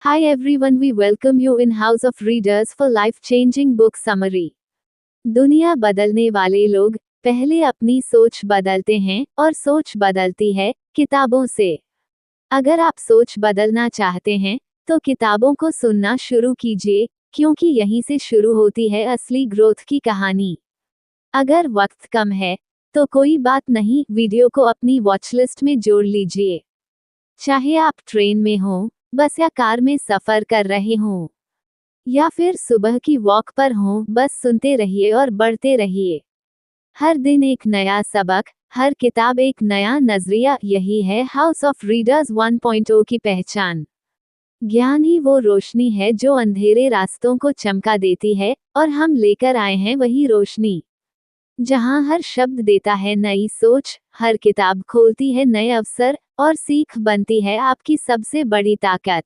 Hi everyone, we welcome you in House of Readers for life-changing book summary. दुनिया बदलने वाले लोग पहले अपनी सोच बदलते हैं और सोच बदलती है किताबों से। अगर आप सोच बदलना चाहते हैं तो किताबों को सुनना शुरू कीजिए, क्योंकि यहीं से शुरू होती है असली ग्रोथ की कहानी। अगर वक्त कम है तो कोई बात नहीं, वीडियो को अपनी वॉचलिस्ट में जोड़ लीजिए। चाहे आप ट्रेन में हों, बस या कार में सफर कर रहे हों, या फिर सुबह की वॉक पर हों, बस सुनते रहिए और बढ़ते रहिए। हर दिन एक नया सबक, हर किताब एक नया नजरिया, यही है हाउस ऑफ रीडर्स 1.0 की पहचान। ज्ञान ही वो रोशनी है जो अंधेरे रास्तों को चमका देती है, और हम लेकर आए हैं वही रोशनी। जहां हर शब्द देता है नई सोच, हर किताब खोलती है नए अवसर, और सीख बनती है आपकी सबसे बड़ी ताकत।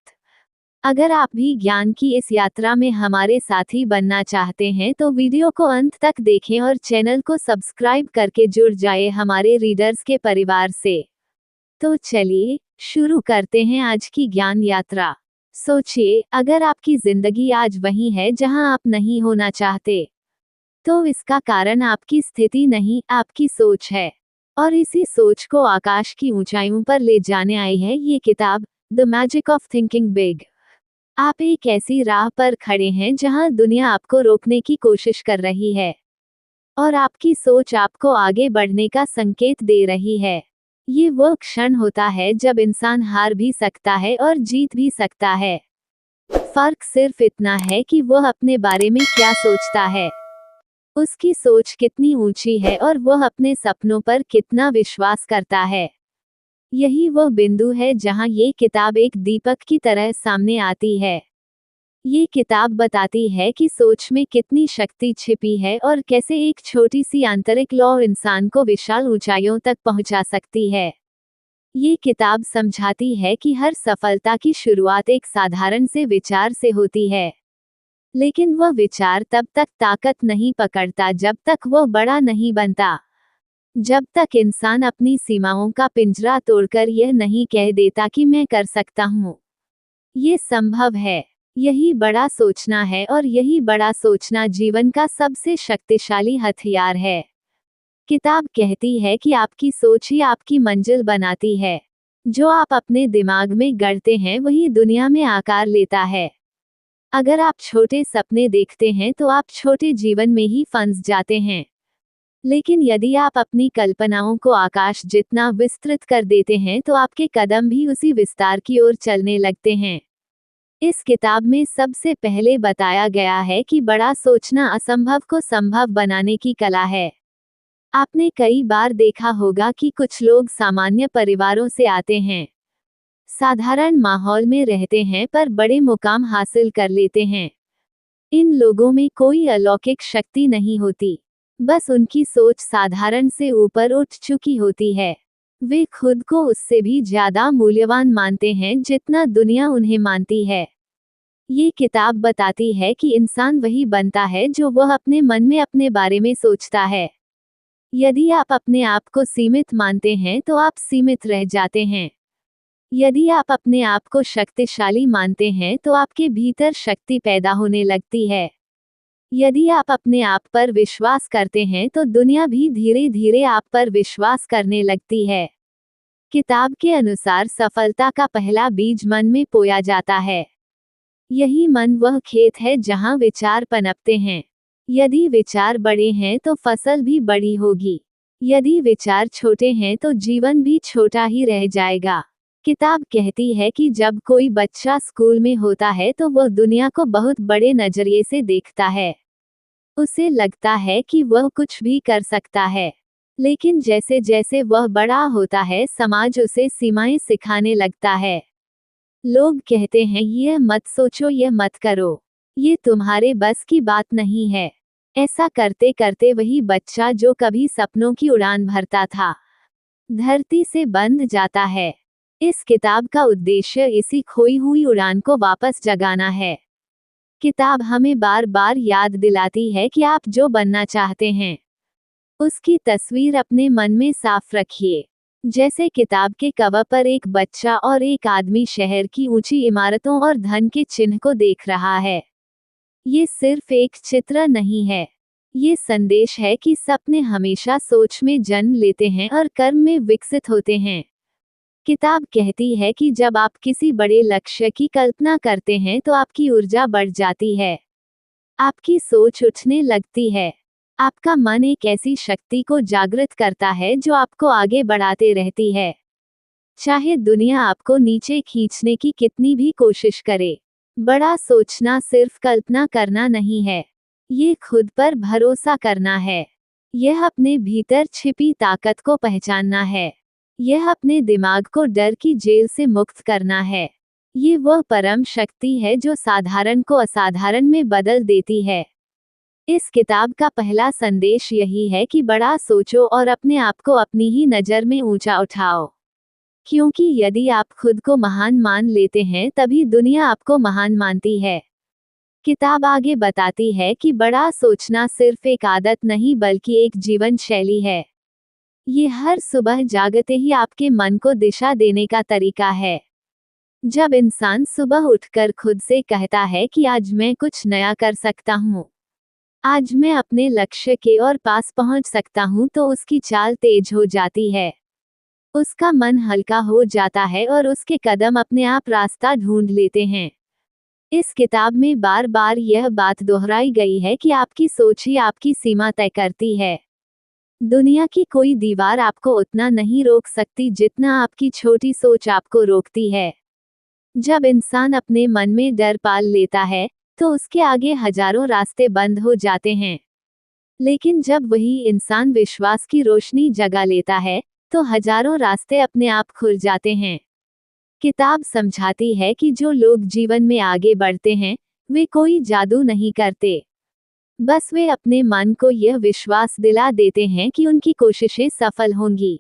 अगर आप भी ज्ञान की इस यात्रा में हमारे साथी बनना चाहते हैं तो वीडियो को अंत तक देखें और चैनल को सब्सक्राइब करके जुड़ जाए हमारे रीडर्स के परिवार से। तो चलिए शुरू करते हैं आज की ज्ञान यात्रा। सोचिए, अगर आपकी जिंदगी आज वही है जहां आप नहीं होना चाहते, तो इसका कारण आपकी स्थिति नहीं, आपकी सोच है। और इसी सोच को आकाश की ऊंचाइयों पर ले जाने आई है ये किताब, the magic of thinking big. आप एक ऐसी राह पर खड़े हैं जहां दुनिया आपको रोकने की कोशिश कर रही है, और आपकी सोच आपको आगे बढ़ने का संकेत दे रही है। ये वो क्षण होता है जब इंसान हार भी सकता है और जीत भी सकता है। फर्क सिर्फ इतना है कि वह अपने बारे में क्या सोचता है, उसकी सोच कितनी ऊंची है, और वह अपने सपनों पर कितना विश्वास करता है। यही वह बिंदु है जहां ये किताब एक दीपक की तरह सामने आती है। ये किताब बताती है कि सोच में कितनी शक्ति छिपी है और कैसे एक छोटी सी आंतरिक लौ इंसान को विशाल ऊंचाइयों तक पहुंचा सकती है। ये किताब समझाती है कि हर सफलता की शुरुआत एक साधारण से विचार से होती है, लेकिन वह विचार तब तक ताकत नहीं पकड़ता जब तक वह बड़ा नहीं बनता। जब तक इंसान अपनी सीमाओं का पिंजरा तोड़कर यह नहीं कह देता कि मैं कर सकता हूँ, ये संभव है। यही बड़ा सोचना है, और यही बड़ा सोचना जीवन का सबसे शक्तिशाली हथियार है। किताब कहती है कि आपकी सोच ही आपकी मंजिल बनाती है। जो आप अपने दिमाग में गढ़ते हैं वही दुनिया में आकार लेता है। अगर आप छोटे सपने देखते हैं तो आप छोटे जीवन में ही फंस जाते हैं, लेकिन यदि आप अपनी कल्पनाओं को आकाश जितना विस्तृत कर देते हैं तो आपके कदम भी उसी विस्तार की ओर चलने लगते हैं। इस किताब में सबसे पहले बताया गया है कि बड़ा सोचना असंभव को संभव बनाने की कला है। आपने कई बार देखा होगा कि कुछ लोग सामान्य परिवारों से आते हैं, साधारण माहौल में रहते हैं, पर बड़े मुकाम हासिल कर लेते हैं। इन लोगों में कोई अलौकिक शक्ति नहीं होती, बस उनकी सोच साधारण से ऊपर उठ चुकी होती है। वे खुद को उससे भी ज्यादा मूल्यवान मानते हैं जितना दुनिया उन्हें मानती है। ये किताब बताती है कि इंसान वही बनता है जो वह अपने मन में अपने बारे में सोचता है। यदि आप अपने आप को सीमित मानते हैं तो आप सीमित रह जाते हैं। यदि आप अपने आप को शक्तिशाली मानते हैं तो आपके भीतर शक्ति पैदा होने लगती है। यदि आप अपने आप पर विश्वास करते हैं तो दुनिया भी धीरे धीरे आप पर विश्वास करने लगती है। किताब के अनुसार सफलता का पहला बीज मन में बोया जाता है। यही मन वह खेत है जहां विचार पनपते हैं। यदि विचार बड़े हैं तो फसल भी बड़ी होगी। यदि विचार छोटे हैं तो जीवन भी छोटा ही रह जाएगा। किताब कहती है कि जब कोई बच्चा स्कूल में होता है तो वह दुनिया को बहुत बड़े नजरिए से देखता है। उसे लगता है कि वह कुछ भी कर सकता है, लेकिन जैसे जैसे वह बड़ा होता है समाज उसे सीमाएं सिखाने लगता है। लोग कहते हैं यह मत सोचो, यह मत करो, ये तुम्हारे बस की बात नहीं है। ऐसा करते करते वही बच्चा जो कभी सपनों की उड़ान भरता था, धरती से बंध जाता है। इस किताब का उद्देश्य इसी खोई हुई उड़ान को वापस जगाना है। किताब हमें बार बार याद दिलाती है कि आप जो बनना चाहते हैं, उसकी तस्वीर अपने मन में साफ रखिए। जैसे किताब के कवर पर एक बच्चा और एक आदमी शहर की ऊंची इमारतों और धन के चिन्ह को देख रहा है। ये सिर्फ एक चित्र नहीं है। ये संदेश है कि सपने हमेशा सोच में जन्म लेते हैं और कर्म में विकसित होते हैं। किताब कहती है कि जब आप किसी बड़े लक्ष्य की कल्पना करते हैं तो आपकी ऊर्जा बढ़ जाती है। आपकी सोच उठने लगती है। आपका मन एक ऐसी शक्ति को जागृत करता है जो आपको आगे बढ़ाते रहती है। चाहे दुनिया आपको नीचे खींचने की कितनी भी कोशिश करे। बड़ा सोचना सिर्फ कल्पना करना नहीं है। ये खुद पर भरोसा करना है। यह अपने भीतर छिपी ताकत को पहचानना है। यह अपने दिमाग को डर की जेल से मुक्त करना है। ये वह परम शक्ति है जो साधारण को असाधारण में बदल देती है। इस किताब का पहला संदेश यही है कि बड़ा सोचो और अपने आप को अपनी ही नज़र में ऊंचा उठाओ। क्योंकि यदि आप खुद को महान मान लेते हैं तभी दुनिया आपको महान मानती है। किताब आगे बताती है कि बड़ा सोचना सिर्फ एक आदत नहीं बल्कि एक जीवन शैली है। ये हर सुबह जागते ही आपके मन को दिशा देने का तरीका है। जब इंसान सुबह उठकर खुद से कहता है कि आज मैं कुछ नया कर सकता हूँ, आज मैं अपने लक्ष्य के और पास पहुँच सकता हूँ, तो उसकी चाल तेज हो जाती है। उसका मन हल्का हो जाता है और उसके कदम अपने आप रास्ता ढूंढ लेते हैं। इस किताब में बार बार यह बात दोहराई गई है कि आपकी सोच ही आपकी सीमा तय करती है। दुनिया की कोई दीवार आपको उतना नहीं रोक सकती जितना आपकी छोटी सोच आपको रोकती है। जब इंसान अपने मन में डर पाल लेता है तो उसके आगे हजारों रास्ते बंद हो जाते हैं। लेकिन जब वही इंसान विश्वास की रोशनी जगा लेता है तो हजारों रास्ते अपने आप खुल जाते हैं। किताब समझाती है कि जो लोग जीवन में आगे बढ़ते हैं वे कोई जादू नहीं करते। बस वे अपने मन को यह विश्वास दिला देते हैं कि उनकी कोशिशें सफल होंगी।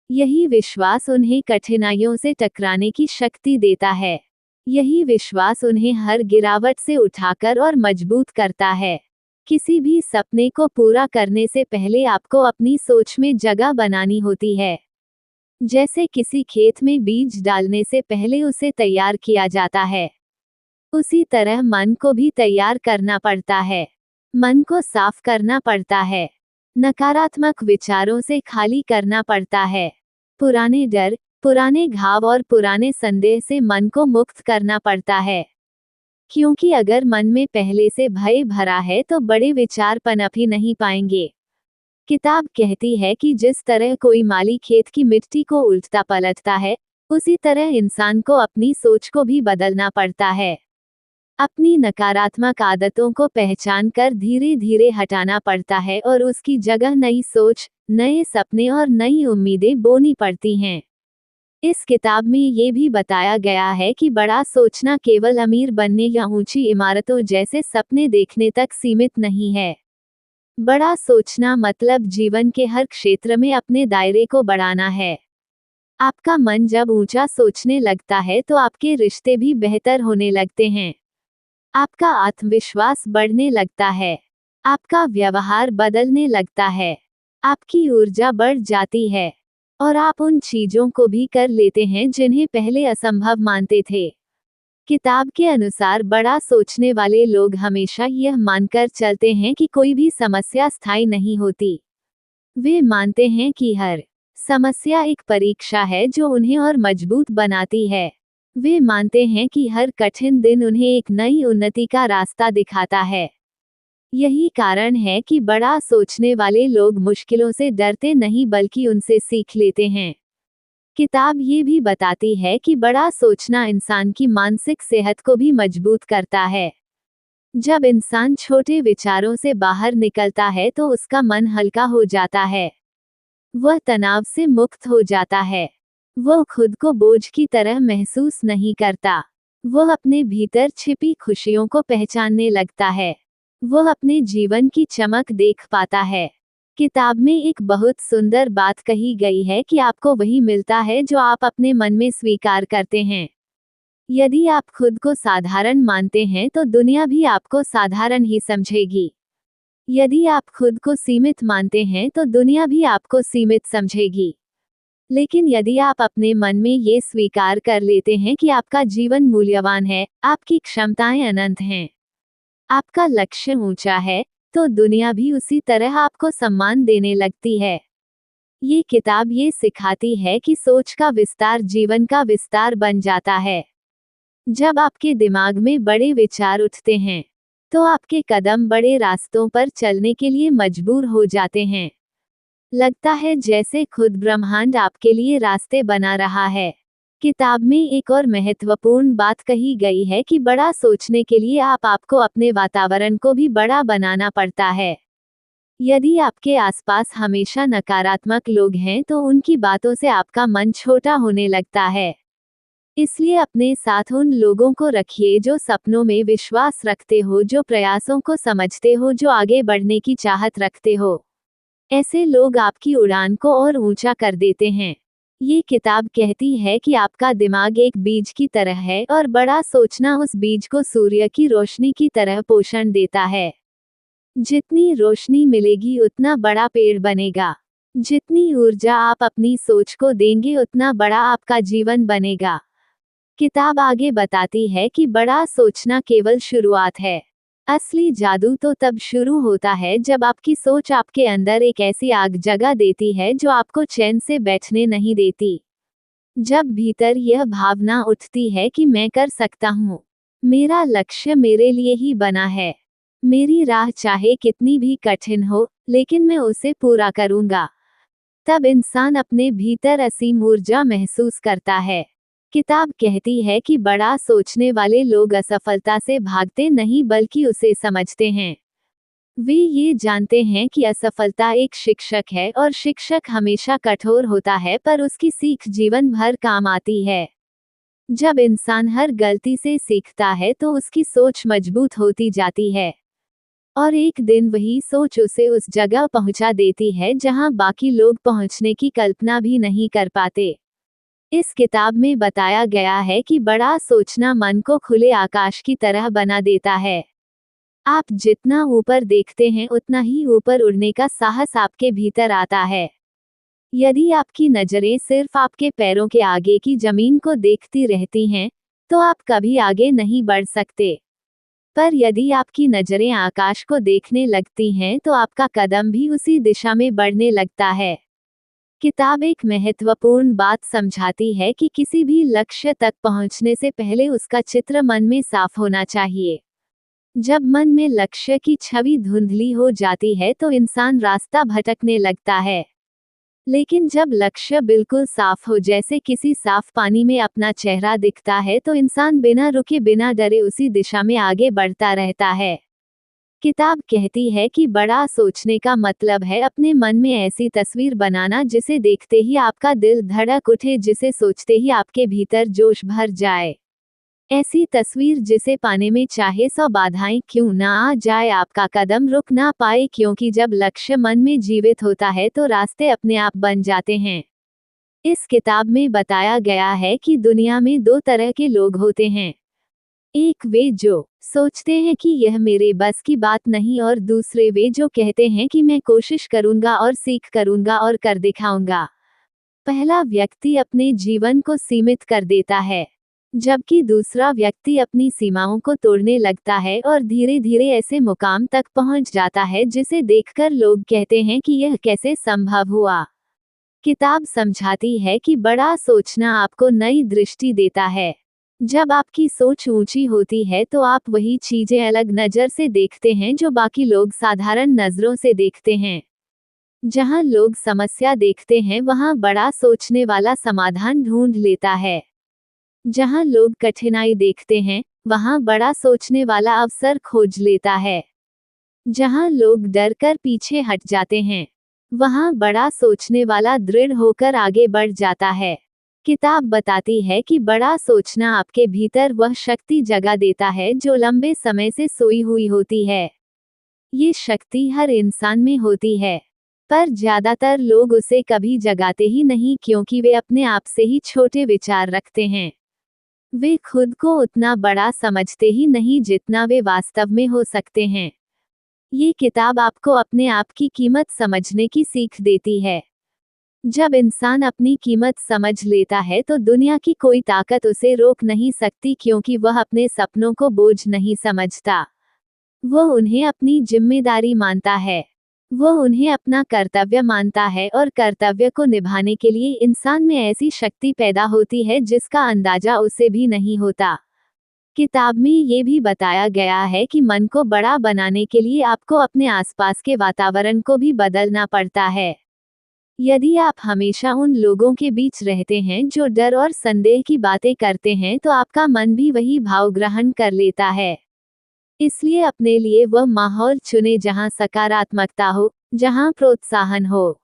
यही विश्वास उन्हें कठिनाइयों से टकराने की शक्ति देता है। यही विश्वास उन्हें हर गिरावट से उठाकर और मजबूत करता है। किसी भी सपने को पूरा करने से पहले आपको अपनी सोच में जगह बनानी होती है। जैसे किसी खेत में बीज डालने से पहले उसे तैयार किया जाता है, उसी तरह मन को भी तैयार करना पड़ता है। मन को साफ करना पड़ता है। नकारात्मक विचारों से खाली करना पड़ता है। पुराने डर, पुराने घाव और पुराने संदेह से मन को मुक्त करना पड़ता है। क्योंकि अगर मन में पहले से भय भरा है तो बड़े विचार पनप ही नहीं पाएंगे। किताब कहती है कि जिस तरह कोई माली खेत की मिट्टी को उल्टा पलटता है, उसी तरह इंसान को अपनी सोच को भी बदलना पड़ता है। अपनी नकारात्मक आदतों को पहचान कर धीरे धीरे हटाना पड़ता है और उसकी जगह नई सोच, नए सपने और नई उम्मीदें बोनी पड़ती हैं। इस किताब में ये भी बताया गया है कि बड़ा सोचना केवल अमीर बनने या ऊंची इमारतों जैसे सपने देखने तक सीमित नहीं है। बड़ा सोचना मतलब जीवन के हर क्षेत्र में अपने दायरे को बढ़ाना है। आपका मन जब ऊंचा सोचने लगता है तो आपके रिश्ते भी बेहतर होने लगते हैं। आपका आत्मविश्वास बढ़ने लगता है। आपका व्यवहार बदलने लगता है। आपकी ऊर्जा बढ़ जाती है। और आप उन चीजों को भी कर लेते हैं जिन्हें पहले असंभव मानते थे। किताब के अनुसार बड़ा सोचने वाले लोग हमेशा यह मानकर चलते हैं कि कोई भी समस्या स्थायी नहीं होती। वे मानते हैं कि हर समस्या एक परीक्षा है जो उन्हें और मजबूत बनाती है। वे मानते हैं कि हर कठिन दिन उन्हें एक नई उन्नति का रास्ता दिखाता है। यही कारण है कि बड़ा सोचने वाले लोग मुश्किलों से डरते नहीं बल्कि उनसे सीख लेते हैं। किताब ये भी बताती है कि बड़ा सोचना इंसान की मानसिक सेहत को भी मजबूत करता है। जब इंसान छोटे विचारों से बाहर निकलता है तो उसका मन हल्का हो जाता है। वह तनाव से मुक्त हो जाता है। वह खुद को बोझ की तरह महसूस नहीं करता। वह अपने भीतर छिपी खुशियों को पहचानने लगता है। वह अपने जीवन की चमक देख पाता है। किताब में एक बहुत सुंदर बात कही गई है कि आपको वही मिलता है जो आप अपने मन में स्वीकार करते हैं। यदि आप खुद को साधारण मानते हैं तो दुनिया भी आपको साधारण ही समझेगी। यदि आप खुद को सीमित मानते हैं तो दुनिया भी आपको सीमित समझेगी। लेकिन यदि आप अपने मन में ये स्वीकार कर लेते हैं कि आपका जीवन मूल्यवान है, आपकी क्षमताएं अनंत हैं, आपका लक्ष्य ऊंचा है, तो दुनिया भी उसी तरह आपको सम्मान देने लगती है। ये किताब ये सिखाती है कि सोच का विस्तार जीवन का विस्तार बन जाता है। जब आपके दिमाग में बड़े विचार उठते हैं, तो आपके कदम बड़े रास्तों पर चलने के लिए मजबूर हो जाते हैं। लगता है जैसे खुद ब्रह्मांड आपके लिए रास्ते बना रहा है। किताब में एक और महत्वपूर्ण बात कही गई है कि बड़ा सोचने के लिए आपको अपने वातावरण को भी बड़ा बनाना पड़ता है। यदि आपके आसपास हमेशा नकारात्मक लोग हैं तो उनकी बातों से आपका मन छोटा होने लगता है। इसलिए अपने साथ उन लोगों को रखिए जो सपनों में विश्वास रखते हो, जो प्रयासों को समझते हो, जो आगे बढ़ने की चाहत रखते हो। ऐसे लोग आपकी उड़ान को और ऊंचा कर देते हैं। ये किताब कहती है कि आपका दिमाग एक बीज की तरह है और बड़ा सोचना उस बीज को सूर्य की रोशनी की तरह पोषण देता है। जितनी रोशनी मिलेगी उतना बड़ा पेड़ बनेगा। जितनी ऊर्जा आप अपनी सोच को देंगे उतना बड़ा आपका जीवन बनेगा। किताब आगे बताती है कि बड़ा सोचना केवल शुरुआत है। असली जादू तो तब शुरू होता है जब आपकी सोच आपके अंदर एक ऐसी आग जगा देती है जो आपको चैन से बैठने नहीं देती। जब भीतर यह भावना उठती है कि मैं कर सकता हूँ, मेरा लक्ष्य मेरे लिए ही बना है, मेरी राह चाहे कितनी भी कठिन हो, लेकिन मैं उसे पूरा करूँगा, तब इंसान अपने भीतर असीम ऊर्जा महसूस करता है। किताब कहती है कि बड़ा सोचने वाले लोग असफलता से भागते नहीं बल्कि उसे समझते हैं। वे ये जानते हैं कि असफलता एक शिक्षक है और शिक्षक हमेशा कठोर होता है पर उसकी सीख जीवन भर काम आती है। जब इंसान हर गलती से सीखता है तो उसकी सोच मजबूत होती जाती है और एक दिन वही सोच उसे उस जगह पहुंचा देती है जहां बाकी लोग पहुंचने की कल्पना भी नहीं कर पाते। इस किताब में बताया गया है कि बड़ा सोचना मन को खुले आकाश की तरह बना देता है। आप जितना ऊपर देखते हैं उतना ही ऊपर उड़ने का साहस आपके भीतर आता है। यदि आपकी नजरें सिर्फ आपके पैरों के आगे की जमीन को देखती रहती हैं, तो आप कभी आगे नहीं बढ़ सकते। पर यदि आपकी नजरें आकाश को देखने लगती हैं तो आपका कदम भी उसी दिशा में बढ़ने लगता है। किताब एक महत्वपूर्ण बात समझाती है कि किसी भी लक्ष्य तक पहुंचने से पहले उसका चित्र मन में साफ होना चाहिए। जब मन में लक्ष्य की छवि धुंधली हो जाती है तो इंसान रास्ता भटकने लगता है। लेकिन जब लक्ष्य बिल्कुल साफ हो, जैसे किसी साफ पानी में अपना चेहरा दिखता है, तो इंसान बिना रुके बिना डरे उसी दिशा में आगे बढ़ता रहता है। किताब कहती है कि बड़ा सोचने का मतलब है अपने मन में ऐसी तस्वीर बनाना जिसे देखते ही आपका दिल धड़क उठे, जिसे सोचते ही आपके भीतर जोश भर जाए। ऐसी तस्वीर जिसे पाने में चाहे 100 बाधाएं क्यों ना आ जाए, आपका कदम रुक ना पाए, क्योंकि जब लक्ष्य मन में जीवित होता है तो रास्ते अपने आप बन जाते हैं। इस किताब में बताया गया है कि दुनिया में 2 तरह के लोग होते हैं। एक वे जो सोचते हैं कि यह मेरे बस की बात नहीं, और दूसरे वे जो कहते हैं कि मैं कोशिश करूंगा और सीख करूंगा और कर दिखाऊंगा। पहला व्यक्ति अपने जीवन को सीमित कर देता है, जबकि दूसरा व्यक्ति अपनी सीमाओं को तोड़ने लगता है और धीरे धीरे ऐसे मुकाम तक पहुंच जाता है जिसे देखकर लोग कहते हैं कि यह कैसे संभव हुआ। किताब समझाती है कि बड़ा सोचना आपको नई दृष्टि देता है। जब आपकी सोच ऊंची होती है तो आप वही चीजें अलग नजर से देखते हैं जो बाकी लोग साधारण नजरों से देखते हैं। जहां लोग समस्या देखते हैं वहां बड़ा सोचने वाला समाधान ढूंढ लेता है। जहां लोग कठिनाई देखते हैं वहां बड़ा सोचने वाला अवसर खोज लेता है। जहां लोग डर कर पीछे हट जाते हैं वहां बड़ा सोचने वाला दृढ़ होकर आगे बढ़ जाता है। किताब बताती है कि बड़ा सोचना आपके भीतर वह शक्ति जगा देता है जो लंबे समय से सोई हुई होती है। ये शक्ति हर इंसान में होती है, पर ज्यादातर लोग उसे कभी जगाते ही नहीं क्योंकि वे अपने आप से ही छोटे विचार रखते हैं। वे खुद को उतना बड़ा समझते ही नहीं जितना वे वास्तव में हो सकते हैं। ये किताब आपको अपने आप की कीमत समझने की सीख देती है। जब इंसान अपनी कीमत समझ लेता है तो दुनिया की कोई ताकत उसे रोक नहीं सकती, क्योंकि वह अपने सपनों को बोझ नहीं समझता। वह उन्हें अपनी जिम्मेदारी मानता है। वह उन्हें अपना कर्तव्य मानता है, और कर्तव्य को निभाने के लिए इंसान में ऐसी शक्ति पैदा होती है जिसका अंदाजा उसे भी नहीं होता। किताब में ये भी बताया गया है कि मन को बड़ा बनाने के लिए आपको अपने आसपास के वातावरण को भी बदलना पड़ता है। यदि आप हमेशा उन लोगों के बीच रहते हैं जो डर और संदेह की बातें करते हैं, तो आपका मन भी वही भाव ग्रहण कर लेता है। इसलिए अपने लिए वह माहौल चुने जहां सकारात्मकता हो, जहां प्रोत्साहन हो,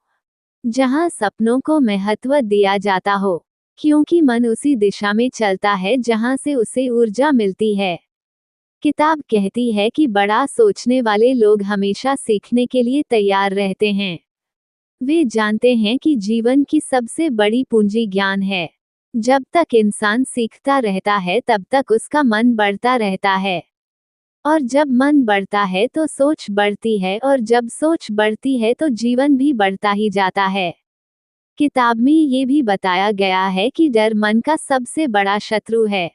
जहां सपनों को महत्व दिया जाता हो, क्योंकि मन उसी दिशा में चलता है जहां से उसे ऊर्जा मिलती है। किताब कहती है कि बड़ा सोचने वाले लोग हमेशा सीखने के लिए तैयार रहते हैं। वे जानते हैं कि जीवन की सबसे बड़ी पूंजी ज्ञान है। जब तक इंसान सीखता रहता है तब तक उसका मन बढ़ता रहता है। और जब मन बढ़ता है तो सोच बढ़ती है, और जब सोच बढ़ती है तो जीवन भी बढ़ता ही जाता है। किताब में ये भी बताया गया है कि डर मन का सबसे बड़ा शत्रु है।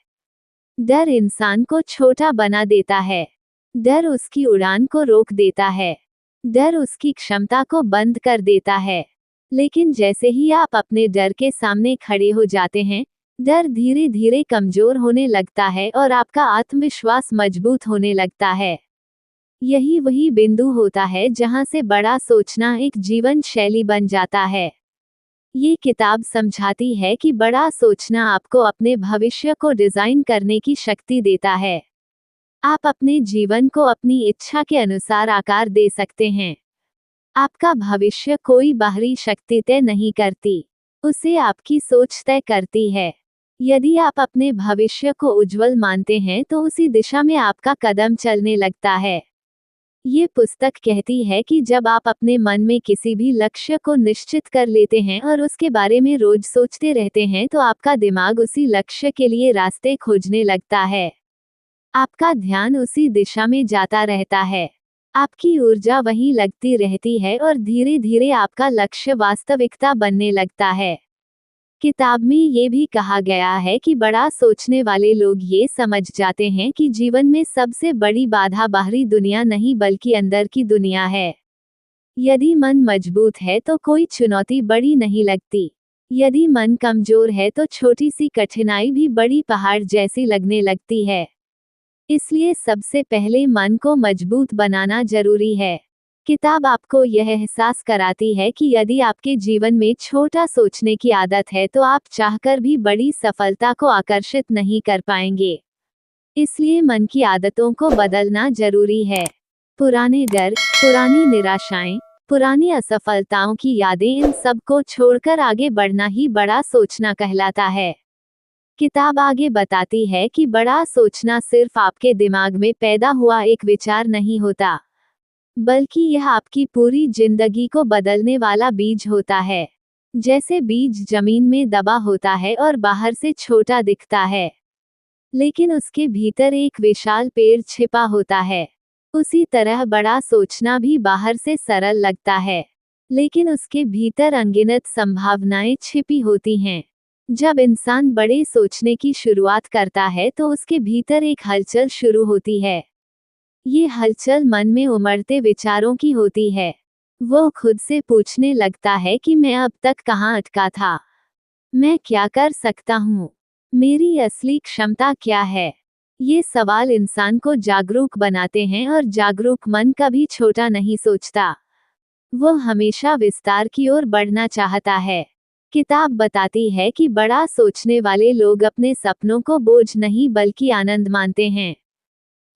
डर इंसान को छोटा बना देता है। डर उसकी उड़ान को रोक देता है। डर उसकी क्षमता को बंद कर देता है। लेकिन जैसे ही आप अपने डर के सामने खड़े हो जाते हैं, डर धीरे धीरे कमजोर होने लगता है और आपका आत्मविश्वास मजबूत होने लगता है। यही वही बिंदु होता है जहां से बड़ा सोचना एक जीवन शैली बन जाता है। ये किताब समझाती है कि बड़ा सोचना आपको अपने भविष्य को डिजाइन करने की शक्ति देता है। आप अपने जीवन को अपनी इच्छा के अनुसार आकार दे सकते हैं। आपका भविष्य कोई बाहरी शक्ति तय नहीं करती, उसे आपकी सोच तय करती है। यदि आप अपने भविष्य को उज्जवल मानते हैं तो उसी दिशा में आपका कदम चलने लगता है। ये पुस्तक कहती है कि जब आप अपने मन में किसी भी लक्ष्य को निश्चित कर लेते हैं और उसके बारे में रोज सोचते रहते हैं, तो आपका दिमाग उसी लक्ष्य के लिए रास्ते खोजने लगता है। आपका ध्यान उसी दिशा में जाता रहता है। आपकी ऊर्जा वहीं लगती रहती है और धीरे धीरे आपका लक्ष्य वास्तविकता बनने लगता है। किताब में ये भी कहा गया है कि बड़ा सोचने वाले लोग ये समझ जाते हैं कि जीवन में सबसे बड़ी बाधा बाहरी दुनिया नहीं बल्कि अंदर की दुनिया है। यदि मन मजबूत है तो कोई चुनौती बड़ी नहीं लगती। यदि मन कमजोर है तो छोटी सी कठिनाई भी बड़ी पहाड़ जैसी लगने लगती है। इसलिए सबसे पहले मन को मजबूत बनाना जरूरी है। किताब आपको यह एहसास कराती है कि यदि आपके जीवन में छोटा सोचने की आदत है तो आप चाहकर भी बड़ी सफलता को आकर्षित नहीं कर पाएंगे। इसलिए मन की आदतों को बदलना जरूरी है। पुराने डर, पुरानी निराशाएं, पुरानी असफलताओं की यादें, इन सब को छोड़कर आगे बढ़ना ही बड़ा सोचना कहलाता है। किताब आगे बताती है कि बड़ा सोचना सिर्फ आपके दिमाग में पैदा हुआ एक विचार नहीं होता, बल्कि यह आपकी पूरी जिंदगी को बदलने वाला बीज होता है। जैसे बीज जमीन में दबा होता है और बाहर से छोटा दिखता है, लेकिन उसके भीतर एक विशाल पेड़ छिपा होता है। उसी तरह बड़ा सोचना भी बाहर से सरल लगता है, लेकिन उसके भीतर अनगिनत संभावनाएं छिपी होती हैं। जब इंसान बड़े सोचने की शुरुआत करता है तो उसके भीतर एक हलचल शुरू होती है। ये हलचल मन में उमड़ते विचारों की होती है। वो खुद से पूछने लगता है कि मैं अब तक कहाँ अटका था, मैं क्या कर सकता हूँ, मेरी असली क्षमता क्या है। ये सवाल इंसान को जागरूक बनाते हैं, और जागरूक मन कभी छोटा नहीं सोचता। वो हमेशा विस्तार की ओर बढ़ना चाहता है। किताब बताती है कि बड़ा सोचने वाले लोग अपने सपनों को बोझ नहीं बल्कि आनंद मानते हैं।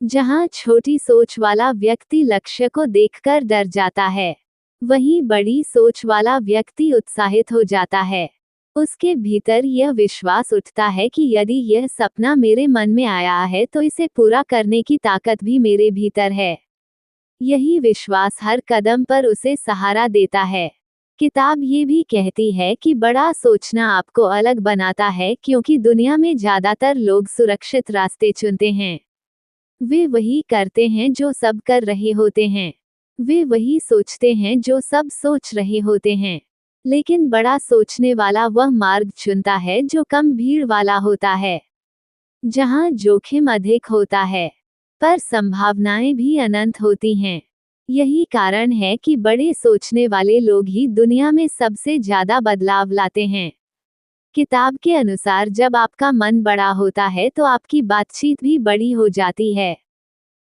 जहां छोटी सोच वाला व्यक्ति लक्ष्य को देखकर डर जाता है, वहीं बड़ी सोच वाला व्यक्ति उत्साहित हो जाता है। उसके भीतर यह विश्वास उठता है कि यदि यह सपना मेरे मन में आया है तो इसे पूरा करने की ताकत भी मेरे भीतर है। यही विश्वास हर कदम पर उसे सहारा देता है। किताब ये भी कहती है कि बड़ा सोचना आपको अलग बनाता है, क्योंकि दुनिया में ज्यादातर लोग सुरक्षित रास्ते चुनते हैं। वे वही करते हैं जो सब कर रहे होते हैं। वे वही सोचते हैं जो सब सोच रहे होते हैं। लेकिन बड़ा सोचने वाला वह मार्ग चुनता है जो कम भीड़ वाला होता है, जहां जोखिम अधिक होता है, पर संभावनाएं भी अनंत होती हैं। यही कारण है कि बड़े सोचने वाले लोग ही दुनिया में सबसे ज्यादा बदलाव लाते हैं। किताब के अनुसार जब आपका मन बड़ा होता है तो आपकी बातचीत भी बड़ी हो जाती है।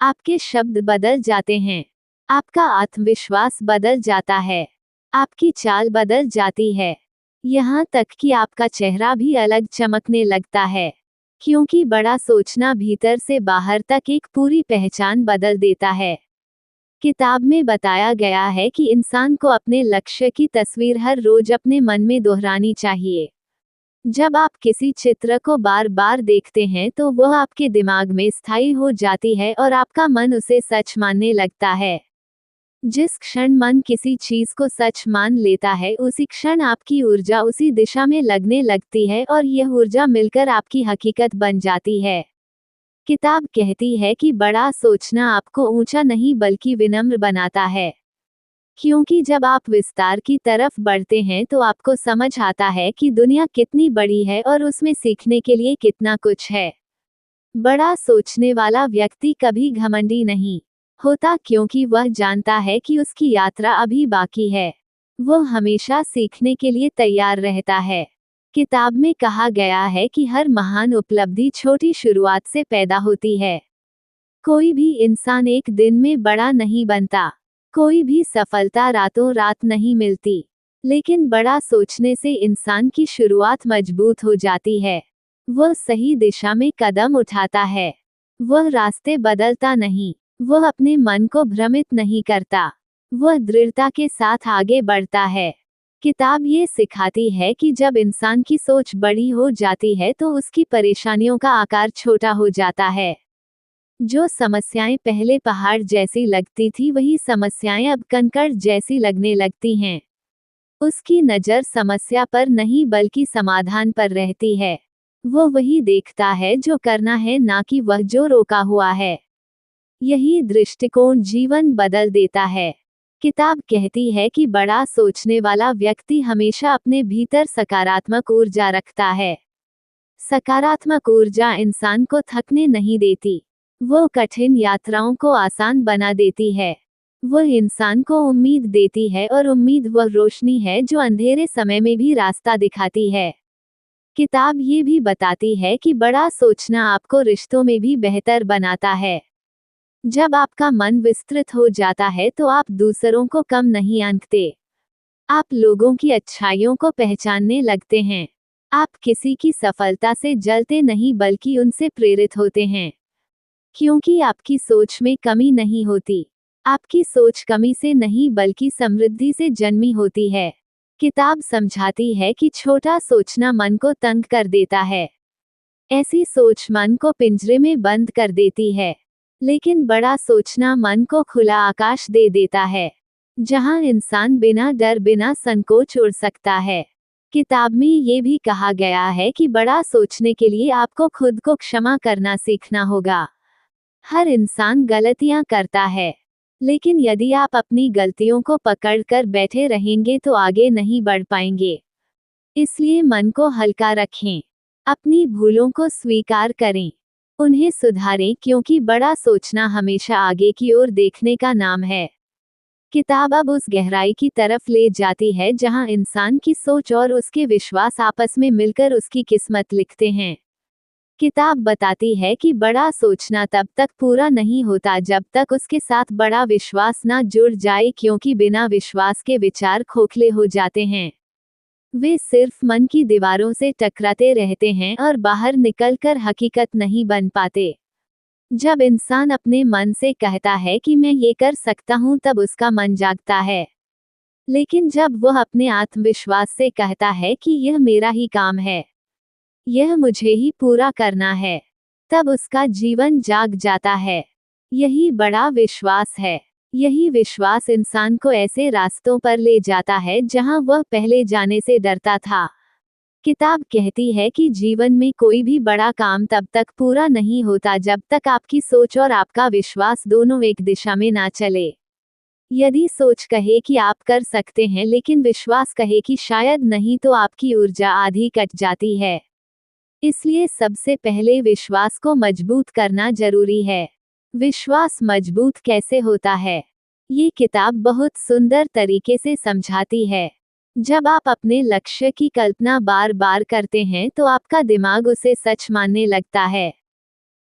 आपके शब्द बदल जाते हैं। आपका आत्मविश्वास बदल जाता है। आपकी चाल बदल जाती है। यहाँ तक कि आपका चेहरा भी अलग चमकने लगता है। क्योंकि बड़ा सोचना भीतर से बाहर तक एक पूरी पहचान बदल देता है। किताब में बताया गया है कि इंसान को अपने लक्ष्य की तस्वीर हर रोज अपने मन में दोहरानी चाहिए। जब आप किसी चित्र को बार बार देखते हैं तो वह आपके दिमाग में स्थायी हो जाती है और आपका मन उसे सच मानने लगता है। जिस क्षण मन किसी चीज को सच मान लेता है उसी क्षण आपकी ऊर्जा उसी दिशा में लगने लगती है और यह ऊर्जा मिलकर आपकी हकीकत बन जाती है। किताब कहती है कि बड़ा सोचना आपको ऊंचा नहीं बल्कि विनम्र बनाता है। क्योंकि जब आप विस्तार की तरफ बढ़ते हैं तो आपको समझ आता है कि दुनिया कितनी बड़ी है और उसमें सीखने के लिए कितना कुछ है। बड़ा सोचने वाला व्यक्ति कभी घमंडी नहीं होता क्योंकि वह जानता है कि उसकी यात्रा अभी बाकी है। वह हमेशा सीखने के लिए तैयार रहता है। किताब में कहा गया है कि हर महान उपलब्धि छोटी शुरुआत से पैदा होती है। कोई भी इंसान एक दिन में बड़ा नहीं बनता। कोई भी सफलता रातों रात नहीं मिलती। लेकिन बड़ा सोचने से इंसान की शुरुआत मजबूत हो जाती है। वह सही दिशा में कदम उठाता है। वह रास्ते बदलता नहीं। वह अपने मन को भ्रमित नहीं करता। वह दृढ़ता के साथ आगे बढ़ता है। किताब ये सिखाती है कि जब इंसान की सोच बड़ी हो जाती है तो उसकी परेशानियों का आकार छोटा हो जाता है। जो समस्याएं पहले पहाड़ जैसी लगती थी वही समस्याएं अब कंकड़ जैसी लगने लगती हैं। उसकी नज़र समस्या पर नहीं बल्कि समाधान पर रहती है। वो वही देखता है जो करना है ना कि वह जो रोका हुआ है। यही दृष्टिकोण जीवन बदल देता है। किताब कहती है कि बड़ा सोचने वाला व्यक्ति हमेशा अपने भीतर सकारात्मक ऊर्जा रखता है। सकारात्मक ऊर्जा इंसान को थकने नहीं देती। वो कठिन यात्राओं को आसान बना देती है। वह इंसान को उम्मीद देती है और उम्मीद वह रोशनी है जो अंधेरे समय में भी रास्ता दिखाती है। किताब ये भी बताती है कि बड़ा सोचना आपको रिश्तों में भी बेहतर बनाता है। जब आपका मन विस्तृत हो जाता है तो आप दूसरों को कम नहीं आंकते। आप लोगों की अच्छाइयों को पहचानने लगते हैं। आप किसी की सफलता से जलते नहीं बल्कि उनसे प्रेरित होते हैं। क्योंकि आपकी सोच में कमी नहीं होती। आपकी सोच कमी से नहीं बल्कि समृद्धि से जन्मी होती है। किताब समझाती है कि छोटा सोचना मन को तंग कर देता है। ऐसी सोच मन को पिंजरे में बंद कर देती है। लेकिन बड़ा सोचना मन को खुला आकाश दे देता है, जहां इंसान बिना डर बिना संकोच उड़ सकता है। किताब में ये भी कहा गया है कि बड़ा सोचने के लिए आपको खुद को क्षमा करना सीखना होगा। हर इंसान गलतियां करता है, लेकिन यदि आप अपनी गलतियों को पकड़कर बैठे रहेंगे तो आगे नहीं बढ़ पाएंगे। इसलिए मन को हल्का रखें। अपनी भूलों को स्वीकार करें। उन्हें सुधारें क्योंकि बड़ा सोचना हमेशा आगे की ओर देखने का नाम है। किताब अब उस गहराई की तरफ ले जाती है जहां इंसान की सोच और उसके विश्वास आपस में मिलकर उसकी किस्मत लिखते हैं। किताब बताती है कि बड़ा सोचना तब तक पूरा नहीं होता जब तक उसके साथ बड़ा विश्वास ना जुड़ जाए क्योंकि बिना विश्वास के विचार खोखले हो जाते हैं। वे सिर्फ मन की दीवारों से टकराते रहते हैं और बाहर निकलकर हकीकत नहीं बन पाते। जब इंसान अपने मन से कहता है कि मैं ये कर सकता हूँ तब उसका मन जागता है। लेकिन जब वह अपने आत्मविश्वास से कहता है कि यह मेरा ही काम है, यह मुझे ही पूरा करना है, तब उसका जीवन जाग जाता है। यही बड़ा विश्वास है। यही विश्वास इंसान को ऐसे रास्तों पर ले जाता है जहां वह पहले जाने से डरता था। किताब कहती है कि जीवन में कोई भी बड़ा काम तब तक पूरा नहीं होता जब तक आपकी सोच और आपका विश्वास दोनों एक दिशा में ना चले। यदि सोच कहे कि आप कर सकते हैं लेकिन विश्वास कहे कि शायद नहीं, तो आपकी ऊर्जा आधी कट जाती है। इसलिए सबसे पहले विश्वास को मजबूत करना जरूरी है। विश्वास मजबूत कैसे होता है? ये किताब बहुत सुंदर तरीके से समझाती है। जब आप अपने लक्ष्य की कल्पना बार बार करते हैं तो आपका दिमाग उसे सच मानने लगता है।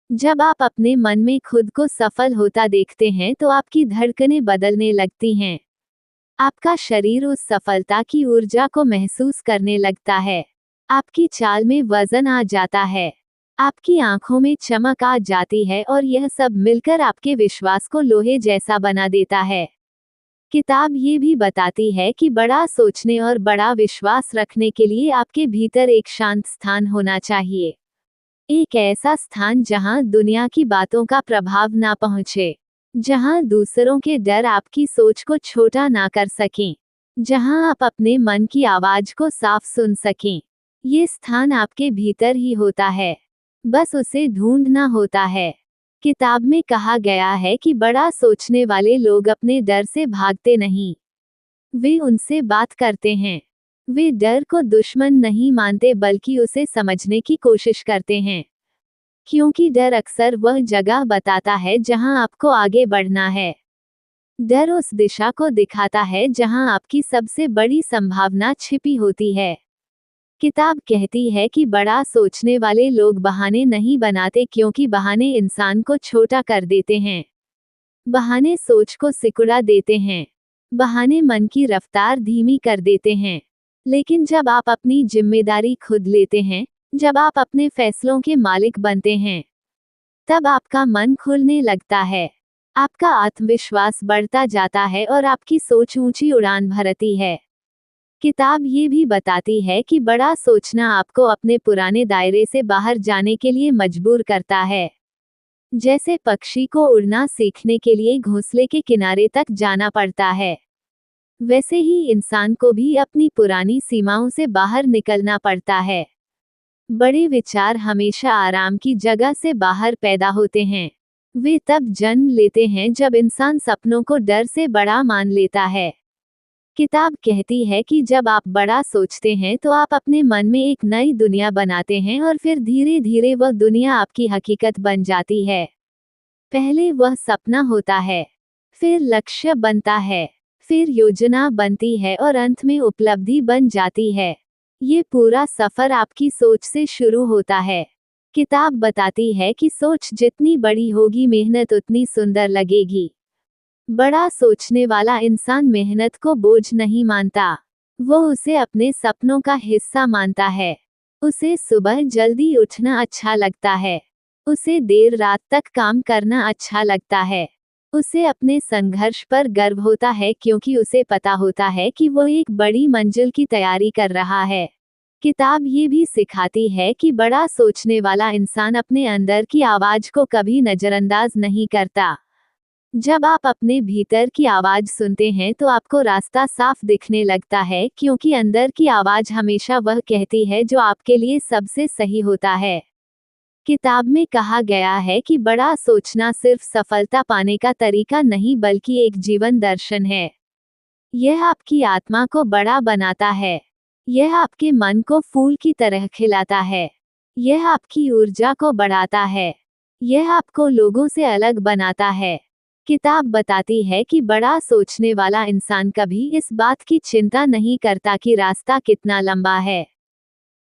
जब आप अपने मन में खुद को सफल होता देखते हैं तो आपकी धड़कनें बदलने लगती हैं। आपका शरीर उस सफलता की ऊर्जा को महसूस करने लगता है। आपकी चाल में वजन आ जाता है। आपकी आंखों में चमक आ जाती है और यह सब मिलकर आपके विश्वास को लोहे जैसा बना देता है। किताब ये भी बताती है कि बड़ा सोचने और बड़ा विश्वास रखने के लिए आपके भीतर एक शांत स्थान होना चाहिए। एक ऐसा स्थान जहां दुनिया की बातों का प्रभाव ना पहुंचे, जहां दूसरों के डर आपकी सोच को छोटा ना कर सकें, जहां आप अपने मन की आवाज को साफ सुन सकें। ये स्थान आपके भीतर ही होता है, बस उसे ढूंढना होता है। किताब में कहा गया है कि बड़ा सोचने वाले लोग अपने डर से भागते नहीं, वे उनसे बात करते हैं। वे डर को दुश्मन नहीं मानते बल्कि उसे समझने की कोशिश करते हैं, क्योंकि डर अक्सर वह जगह बताता है जहां आपको आगे बढ़ना है। डर उस दिशा को दिखाता है जहां आपकी सबसे बड़ी संभावना छिपी होती है। किताब कहती है कि बड़ा सोचने वाले लोग बहाने नहीं बनाते, क्योंकि बहाने इंसान को छोटा कर देते हैं। बहाने सोच को सिकुड़ा देते हैं। बहाने मन की रफ्तार धीमी कर देते हैं। लेकिन जब आप अपनी जिम्मेदारी खुद लेते हैं, जब आप अपने फैसलों के मालिक बनते हैं, तब आपका मन खुलने लगता है। आपका आत्मविश्वास बढ़ता जाता है और आपकी सोच ऊंची उड़ान भरती है। किताब ये भी बताती है कि बड़ा सोचना आपको अपने पुराने दायरे से बाहर जाने के लिए मजबूर करता है। जैसे पक्षी को उड़ना सीखने के लिए घोंसले के किनारे तक जाना पड़ता है, वैसे ही इंसान को भी अपनी पुरानी सीमाओं से बाहर निकलना पड़ता है। बड़े विचार हमेशा आराम की जगह से बाहर पैदा होते हैं। वे तब जन्म लेते हैं जब इंसान सपनों को डर से बड़ा मान लेता है। किताब कहती है कि जब आप बड़ा सोचते हैं तो आप अपने मन में एक नई दुनिया बनाते हैं और फिर धीरे धीरे वह दुनिया आपकी हकीकत बन जाती है। पहले वह सपना होता है, फिर लक्ष्य बनता है, फिर योजना बनती है और अंत में उपलब्धि बन जाती है। ये पूरा सफर आपकी सोच से शुरू होता है। किताब बताती है कि सोच जितनी बड़ी होगी, मेहनत उतनी सुंदर लगेगी। बड़ा सोचने वाला इंसान मेहनत को बोझ नहीं मानता, वो उसे अपने सपनों का हिस्सा मानता है। उसे सुबह जल्दी उठना अच्छा लगता है। उसे देर रात तक काम करना अच्छा लगता है। उसे अपने संघर्ष पर गर्व होता है, क्योंकि उसे पता होता है कि वो एक बड़ी मंजिल की तैयारी कर रहा है। किताब ये भी सिखाती है कि बड़ा सोचने वाला इंसान अपने अंदर की आवाज को कभी नजरअंदाज नहीं करता। जब आप अपने भीतर की आवाज सुनते हैं तो आपको रास्ता साफ दिखने लगता है, क्योंकि अंदर की आवाज हमेशा वह कहती है जो आपके लिए सबसे सही होता है। किताब में कहा गया है कि बड़ा सोचना सिर्फ सफलता पाने का तरीका नहीं बल्कि एक जीवन दर्शन है। यह आपकी आत्मा को बड़ा बनाता है। यह आपके मन को फूल की तरह खिलाता है। यह आपकी ऊर्जा को बढ़ाता है। यह आपको लोगों से अलग बनाता है। किताब बताती है कि बड़ा सोचने वाला इंसान कभी इस बात की चिंता नहीं करता कि रास्ता कितना लंबा है।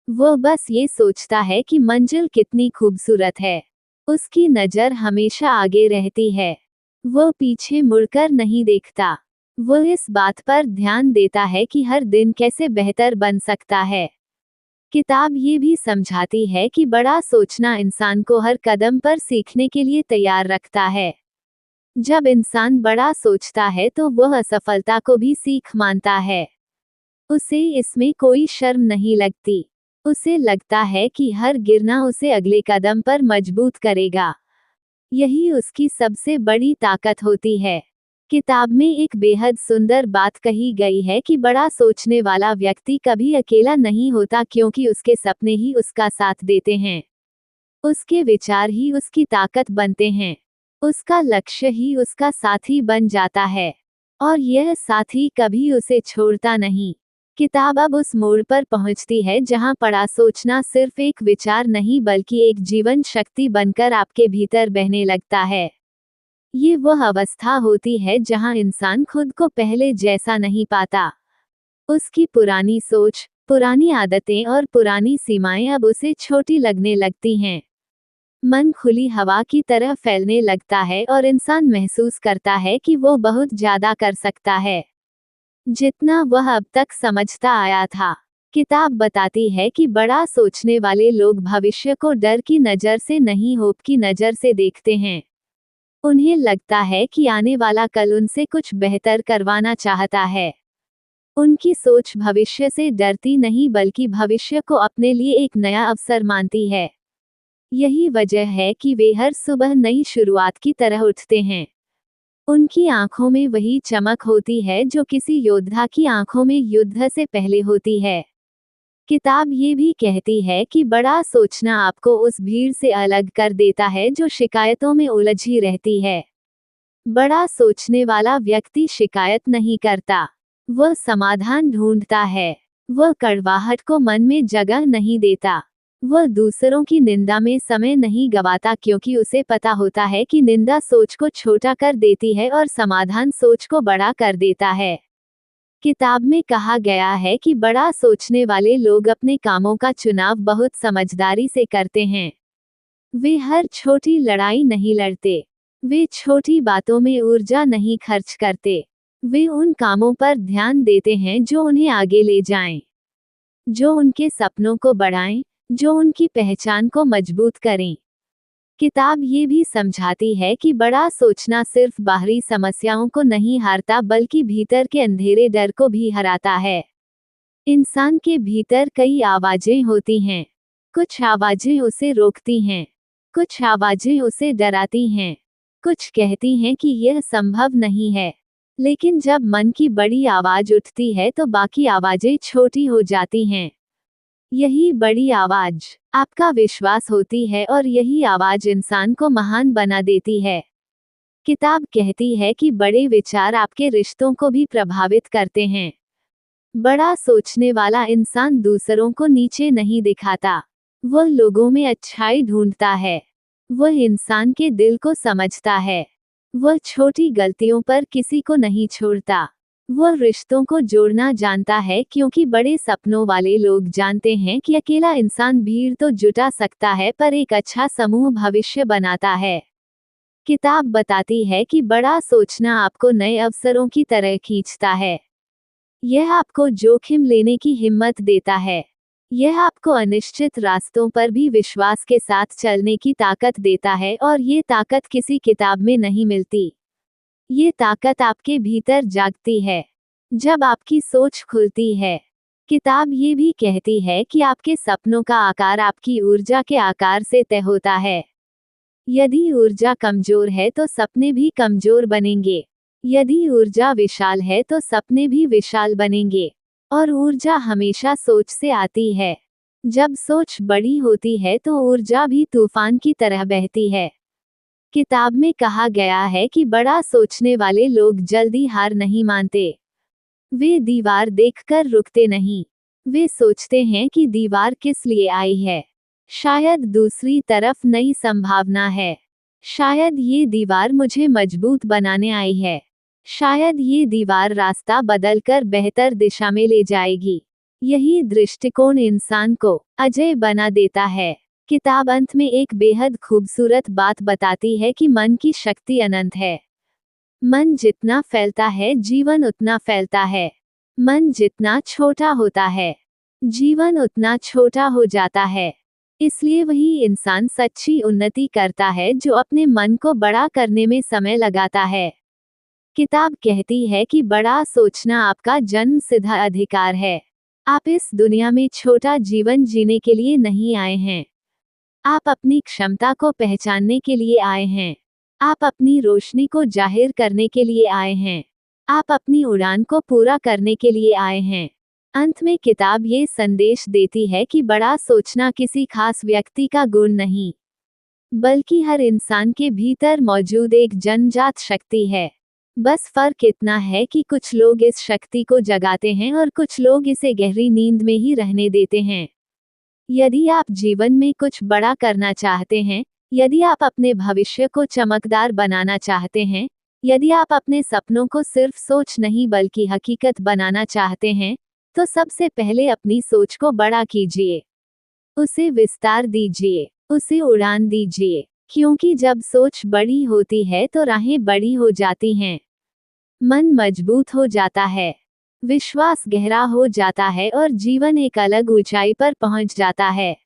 वो बस ये सोचता है कि मंजिल कितनी खूबसूरत है। उसकी नज़र हमेशा आगे रहती है। वो पीछे मुड़कर नहीं देखता। वो इस बात पर ध्यान देता है कि हर दिन कैसे बेहतर बन सकता है। किताब ये भी समझाती है कि बड़ा सोचना इंसान को हर कदम पर सीखने के लिए तैयार रखता है। जब इंसान बड़ा सोचता है तो वह असफलता को भी सीख मानता है। उसे इसमें कोई शर्म नहीं लगती। उसे लगता है कि हर गिरना उसे अगले कदम पर मजबूत करेगा। यही उसकी सबसे बड़ी ताकत होती है। किताब में एक बेहद सुंदर बात कही गई है कि बड़ा सोचने वाला व्यक्ति कभी अकेला नहीं होता, क्योंकि उसके सपने ही उसका साथ देते हैं। उसके विचार ही उसकी ताकत बनते हैं। उसका लक्ष्य ही उसका साथी बन जाता है। और यह साथी कभी उसे छोड़ता नहीं। किताब अब उस मोड़ पर पहुंचती है जहां बड़ा सोचना सिर्फ एक विचार नहीं बल्कि एक जीवन शक्ति बनकर आपके भीतर बहने लगता है। ये वह अवस्था होती है जहां इंसान खुद को पहले जैसा नहीं पाता। उसकी पुरानी सोच, पुरानी आदतें और पुरानी सीमाएं अब उसे छोटी लगने लगती हैं। मन खुली हवा की तरह फैलने लगता है और इंसान महसूस करता है कि वो बहुत ज्यादा कर सकता है, जितना वह अब तक समझता आया था। किताब बताती है कि बड़ा सोचने वाले लोग भविष्य को डर की नज़र से नहीं होप की नज़र से देखते हैं। उन्हें लगता है कि आने वाला कल उनसे कुछ बेहतर करवाना चाहता है। उनकी सोच भविष्य से डरती नहीं बल्कि भविष्य को अपने लिए एक नया अवसर मानती है। यही वजह है कि वे हर सुबह नई शुरुआत की तरह उठते हैं। उनकी आंखों में वही चमक होती है जो किसी योद्धा की आंखों में युद्ध से पहले होती है। किताब ये भी कहती है कि बड़ा सोचना आपको उस भीड़ से अलग कर देता है जो शिकायतों में उलझी रहती है। बड़ा सोचने वाला व्यक्ति शिकायत नहीं करता, वह समाधान ढूंढता है। वह कड़वाहट को मन में जगह नहीं देता। वह दूसरों की निंदा में समय नहीं गवाता क्योंकि उसे पता होता है कि निंदा सोच को छोटा कर देती है और समाधान सोच को बड़ा कर देता है। किताब में कहा गया है कि बड़ा सोचने वाले लोग अपने कामों का चुनाव बहुत समझदारी से करते हैं। वे हर छोटी लड़ाई नहीं लड़ते। वे छोटी बातों में ऊर्जा नहीं खर्च करते। वे उन कामों पर ध्यान देते हैं जो उन्हें आगे ले जाएं, जो उनके सपनों को बढ़ाएं, जो उनकी पहचान को मजबूत करें। किताब ये भी समझाती है कि बड़ा सोचना सिर्फ बाहरी समस्याओं को नहीं हारता बल्कि भीतर के अंधेरे डर को भी हराता है। इंसान के भीतर कई आवाजें होती हैं। कुछ आवाजें उसे रोकती हैं, कुछ आवाजें उसे डराती हैं, कुछ कहती हैं कि यह संभव नहीं है। लेकिन जब मन की बड़ी आवाज उठती है तो बाकी आवाजें छोटी हो जाती हैं। यही बड़ी आवाज आपका विश्वास होती है और यही आवाज इंसान को महान बना देती है। किताब कहती है कि बड़े विचार आपके रिश्तों को भी प्रभावित करते हैं। बड़ा सोचने वाला इंसान दूसरों को नीचे नहीं दिखाता। वह लोगों में अच्छाई ढूंढता है। वह इंसान के दिल को समझता है। वह छोटी गलतियों पर किसी को नहीं छोड़ता। वह रिश्तों को जोड़ना जानता है क्योंकि बड़े सपनों वाले लोग जानते हैं कि अकेला इंसान भीड़ तो जुटा सकता है पर एक अच्छा समूह भविष्य बनाता है। किताब बताती है कि बड़ा सोचना आपको नए अवसरों की तरह खींचता है। यह आपको जोखिम लेने की हिम्मत देता है। यह आपको अनिश्चित रास्तों पर भी विश्वास के साथ चलने की ताकत देता है और ये ताकत किसी किताब में नहीं मिलती। ये ताकत आपके भीतर जागती है जब आपकी सोच खुलती है। किताब ये भी कहती है कि आपके सपनों का आकार आपकी ऊर्जा के आकार से तय होता है। यदि ऊर्जा कमजोर है तो सपने भी कमजोर बनेंगे। यदि ऊर्जा विशाल है तो सपने भी विशाल बनेंगे। और ऊर्जा हमेशा सोच से आती है। जब सोच बड़ी होती है तो ऊर्जा भी तूफान की तरह बहती है। किताब में कहा गया है कि बड़ा सोचने वाले लोग जल्दी हार नहीं मानते। वे दीवार देखकर रुकते नहीं। वे सोचते हैं कि दीवार किस लिए आई है। शायद दूसरी तरफ नई संभावना है। शायद ये दीवार मुझे मजबूत बनाने आई है। शायद ये दीवार रास्ता बदलकर बेहतर दिशा में ले जाएगी। यही दृष्टिकोण इंसान को अजय बना देता है। किताब अंत में एक बेहद खूबसूरत बात बताती है कि मन की शक्ति अनंत है। मन जितना फैलता है जीवन उतना फैलता है। मन जितना छोटा होता है जीवन उतना छोटा हो जाता है। इसलिए वही इंसान सच्ची उन्नति करता है जो अपने मन को बड़ा करने में समय लगाता है। किताब कहती है कि बड़ा सोचना आपका जन्मसिद्ध अधिकार है। आप इस दुनिया में छोटा जीवन जीने के लिए नहीं आए हैं। आप अपनी क्षमता को पहचानने के लिए आए हैं। आप अपनी रोशनी को जाहिर करने के लिए आए हैं। आप अपनी उड़ान को पूरा करने के लिए आए हैं। अंत में किताब ये संदेश देती है कि बड़ा सोचना किसी खास व्यक्ति का गुण नहीं, बल्कि हर इंसान के भीतर मौजूद एक जन्मजात शक्ति है। बस फर्क इतना है कि कुछ लोग इस शक्ति को जगाते हैं और कुछ लोग इसे गहरी नींद में ही रहने देते हैं। यदि आप जीवन में कुछ बड़ा करना चाहते हैं, यदि आप अपने भविष्य को चमकदार बनाना चाहते हैं, यदि आप अपने सपनों को सिर्फ सोच नहीं बल्कि हकीकत बनाना चाहते हैं, तो सबसे पहले अपनी सोच को बड़ा कीजिए। उसे विस्तार दीजिए, उसे उड़ान दीजिए, क्योंकि जब सोच बड़ी होती है तो राहें बड़ी हो जाती हैं। मन मजबूत हो जाता है, विश्वास गहरा हो जाता है और जीवन एक अलग ऊंचाई पर पहुंच जाता है।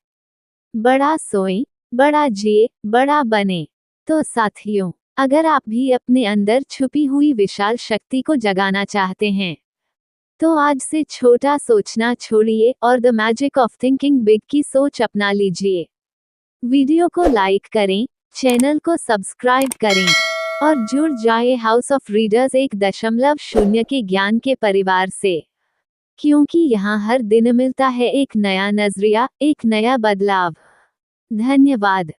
बड़ा सोएं, बड़ा जिए, बड़ा बने। तो साथियों, अगर आप भी अपने अंदर छुपी हुई विशाल शक्ति को जगाना चाहते हैं, तो आज से छोटा सोचना छोड़िए और the magic of thinking big की सोच अपना लीजिए। वीडियो को लाइक करें, चैनल को सब्सक्राइब करें और जुड़ जाए हाउस ऑफ रीडर्स 1.0 के ज्ञान के परिवार से, क्योंकि यहाँ हर दिन मिलता है एक नया नजरिया, एक नया बदलाव। धन्यवाद।